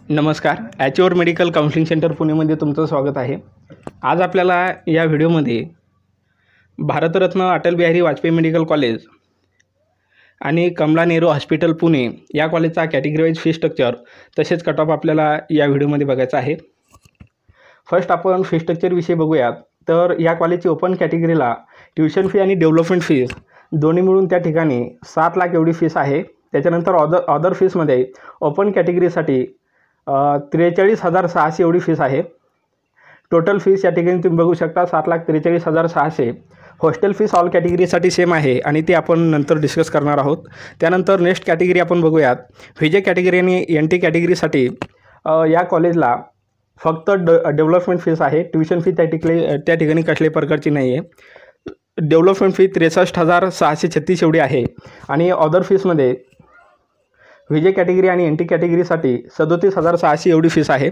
नमस्कार, ॲच्युअर medical counselling centre पुणेमध्ये तुमचं स्वागत आहे। आज आपल्याला या व्हिडिओमध्ये भारतरत्न अटल बिहारी वाजपेयी मेडिकल कॉलेज आणि कमला नेहरू हॉस्पिटल पुणे या कॉलेजचा कॅटेगरी वाईज फी स्ट्रक्चर तसेच कट ऑफ आपल्याला या व्हिडिओमध्ये बघायचा आहे। फर्स्ट आपण फी स्ट्रक्चरविषयी बघूयात। तर या कॉलेजची ओपन कॅटेगरीला ट्युशन फी आणि डेव्हलपमेंट फीस दोन्ही मिळून त्या ठिकाणी 7 लाख एवढी फीस आहे। त्याच्यानंतर अदर फीसमध्ये ओपन कॅटेगरीसाठी 43,600 एवढी फीस आहे। टोटल फीस या ठिकाणी तुम्ही बघू शकता 7,43,600। हॉस्टेल फीस ऑल कॅटेगरीसाठी सेम आहे आणि ते आपण नंतर डिस्कस करणार आहोत। त्यानंतर नेक्स्ट कॅटेगरी आपण बघूयात। व्हीजे कॅटेगरी आणि एनटी कॅटेगरीसाठी या कॉलेजला फक्त डेव्हलपमेंट फीस आहे। ट्युशन फी त्या ठिकाणी कसल्याही प्रकारची नाही आहे। डेव्हलपमेंट फी 63,636 एवढी आहे आणि अदर फीसमध्ये व्हीजे कॅटेगरी आणि एनटी कॅटेगरीसाठी 37,600 एवढी फीस आहे।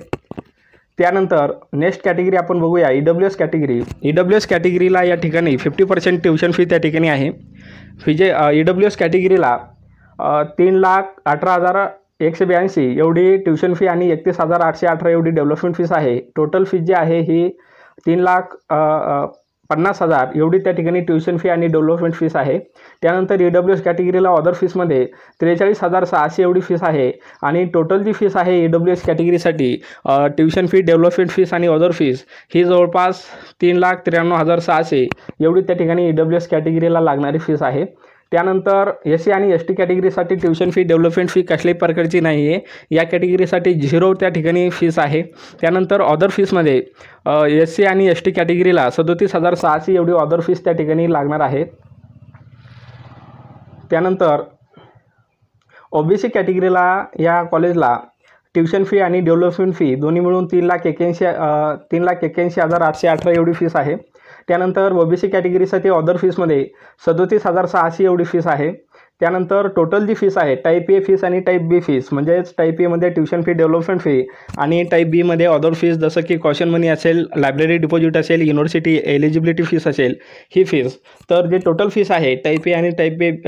त्यानंतर नेक्स्ट कॅटेगरी आपण बघूया EWS कॅटेगरी। EWS कॅटेगरीला या ठिकाणी 50% ट्युशन फी त्या ठिकाणी आहे। व्हीजे EWS कॅटेगरीला 3,18,182 एवढी ट्युशन फी आणि 31,818 एवढी डेव्हलपमेंट फीस आहे। टोटल फीस जी आहे ही 3,50,000 एवढी त्या ठिकाणी ट्युशन फी आणि डेव्हलपमेंट फीस आहे। त्यानंतर EWS कॅटेगरीला अदर फीसमध्ये 43,600 एवढी फीस आहे आणि टोटल जी फीस आहे EWS कॅटेगरीसाठी ट्युशन फी, डेव्हलपमेंट फीस आणि अदर फीस ही जवळपास 3,93,600 एवढी त्या ठिकाणी EWS कॅटेगरीला लागणारी फीस आहे। त्यानंतर SC आणि ST कॅटेगरीसाठी ट्युशन फी, डेव्हलपमेंट फी कसल्याही प्रकारची नाही आहे। या कॅटेगरीसाठी 0 त्या ठिकाणी फीस आहे। त्यानंतर अदर फीसमध्ये SC आणि ST कॅटेगरीला 37,600 एवढी अदर फीस त्या ठिकाणी लागणार आहे। त्यानंतर OBC कॅटेगरीला या कॉलेजला ट्युशन फी आणि डेव्हलपमेंट फी दोन्ही मिळून 3,81,818 एवढी फीस आहे। त्यानंतर OBC कॅटेगरीसाठी अदर फीसमध्ये 37,600 एवढी फीस आहे। त्यानंतर टोटल जी फीस आहे टाईप ए फीस आणि टाईप बी फीस म्हणजेच टाईप एमध्ये ट्युशन फी, डेव्हलपमेंट फी आणि टाईप बीमध्ये अदर फीस जसं की कॉशन मनी असेल, लायब्ररी डिपॉझिट असेल, युनिव्हर्सिटी एलिजिबिलिटी फीस असेल ही फीस। तर जे टोटल फीस आहे टाईप ए आणि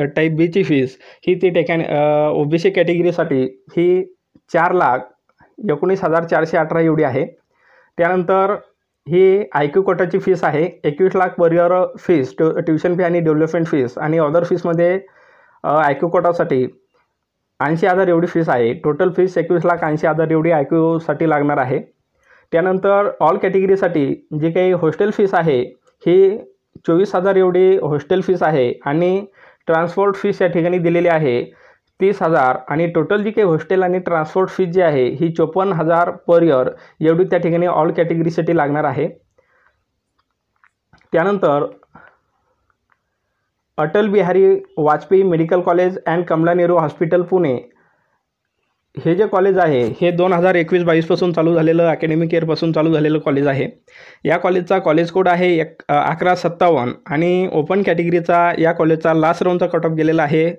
टाईप बीची फीस ही ती ठिकाणी OBC कॅटेगरीसाठी ही 4,19,418 एवढी आहे। त्यानंतर ही IQ कोटाची फीस आहे 21 lakh per year fees, tuition fee आणि डेव्हलपमेंट फीस आणि अदर फीसमध्ये IQ कोटासाठी 80,000 एवढी फीस आहे। टोटल फीस 21,80,000 एवढी IQ साठी लागणार आहे। त्यानंतर ऑल कॅटेगरीसाठी जी काही हॉस्टेल फीस आहे ही 24,000 एवढी हॉस्टेल फीस आहे आणि ट्रान्सपोर्ट फीस या ठिकाणी दिलेली आहे 30,000 आणि टोटल जी काही हॉस्टेल आणि ट्रान्सपोर्ट फीस जी आहे ही 54,000 पर इयर एवढी त्या ठिकाणी ऑल कॅटेगरीसाठी लागणार आहे। त्यानंतर Atal Bihari Vajpayee medical college and Kamla Nehru hospital Pune हे जे कॉलेज आहे हे 2021-22 पासून चालू झालेलं अकॅडमिक इयरपासून चालू झालेलं कॉलेज आहे। या कॉलेजचा कॉलेज कोड आहे 1157 आणि ओपन कॅटेगरीचा या कॉलेजचा लास्ट राऊंडचा कट ऑफ गेलेला आहे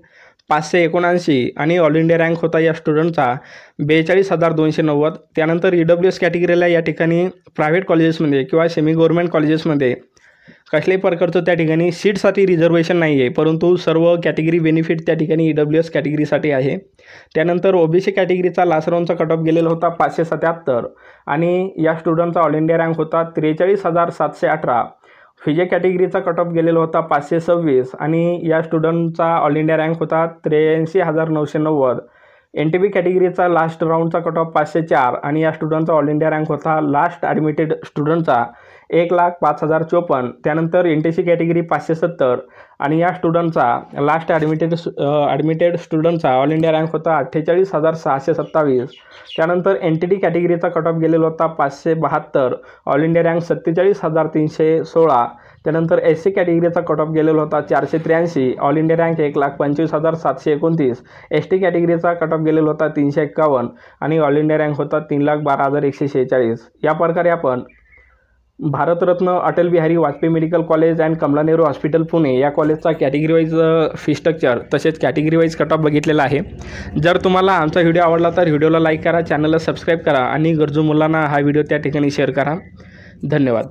579 आणि ऑल इंडिया रँक होता या स्टुडंटचा 42,290। त्यानंतर EWS कॅटेगरीला या ठिकाणी प्रायव्हेट कॉलेजेसमध्ये किंवा सेमी गव्हर्नमेंट कॉलेजेसमध्ये कसल्याही प्रकारचं त्या ठिकाणी सीटसाठी रिझर्वेशन नाही आहे, परंतु सर्व कॅटेगरी बेनिफिट त्या ठिकाणी EWS कॅटेगरीसाठी आहे। त्यानंतर OBC कॅटेगरीचा लास्ट राऊंडचा कट ऑफ गेलेला होता 577 आणि या स्टुडंटचा ऑल इंडिया रँक होता 43,718। व्हीजे कॅटेगरीचा कट ऑफ गेलेला होता 526 आणि या स्टुडंटचा ऑल इंडिया रँक होता 83,990। NTB कॅटेगरीचा लास्ट राऊंडचा कट ऑफ 504 आणि या स्टुडंटचा ऑल इंडिया रँक होता लास्ट ॲडमिटेड स्टुडंटचा 1,05,054। त्यानंतर NTC कॅटेगरी 570 आणि या स्टुडंटचा लास्ट ॲडमिटेड स्टुडंटचा ऑल इंडिया रँक होता 48,627। त्यानंतर NTD कॅटेगरीचा कट ऑफ गेलेला होता 572, ऑल इंडिया रँक 47,316। त्यानंतर SC कॅटेगरीचा कट ऑफ गेलेला होता 483, ऑल इंडिया रँक 1,25,729। ST कॅटेगरीचा कट ऑफ गेलेला होता 351 आणि ऑल इंडिया रँक होता 3,12,146। या प्रकारे आपण Bharat Ratna Atal Bihari Vajpayee medical college and Kamla Nehru hospital Pune या कॉलेजचा कॅटेगरी वाईज फी स्ट्रक्चर तसेच कॅटेगरी वाईज कट ऑफ बघितलेला आहे। जर तुम्हाला आमचा व्हिडिओ आवडला तर व्हिडिओला लाईक करा, चॅनलला सबस्क्राईब करा आणि गरजू मुलांना हा व्हिडिओ त्या ठिकाणी शेअर करा। धन्यवाद।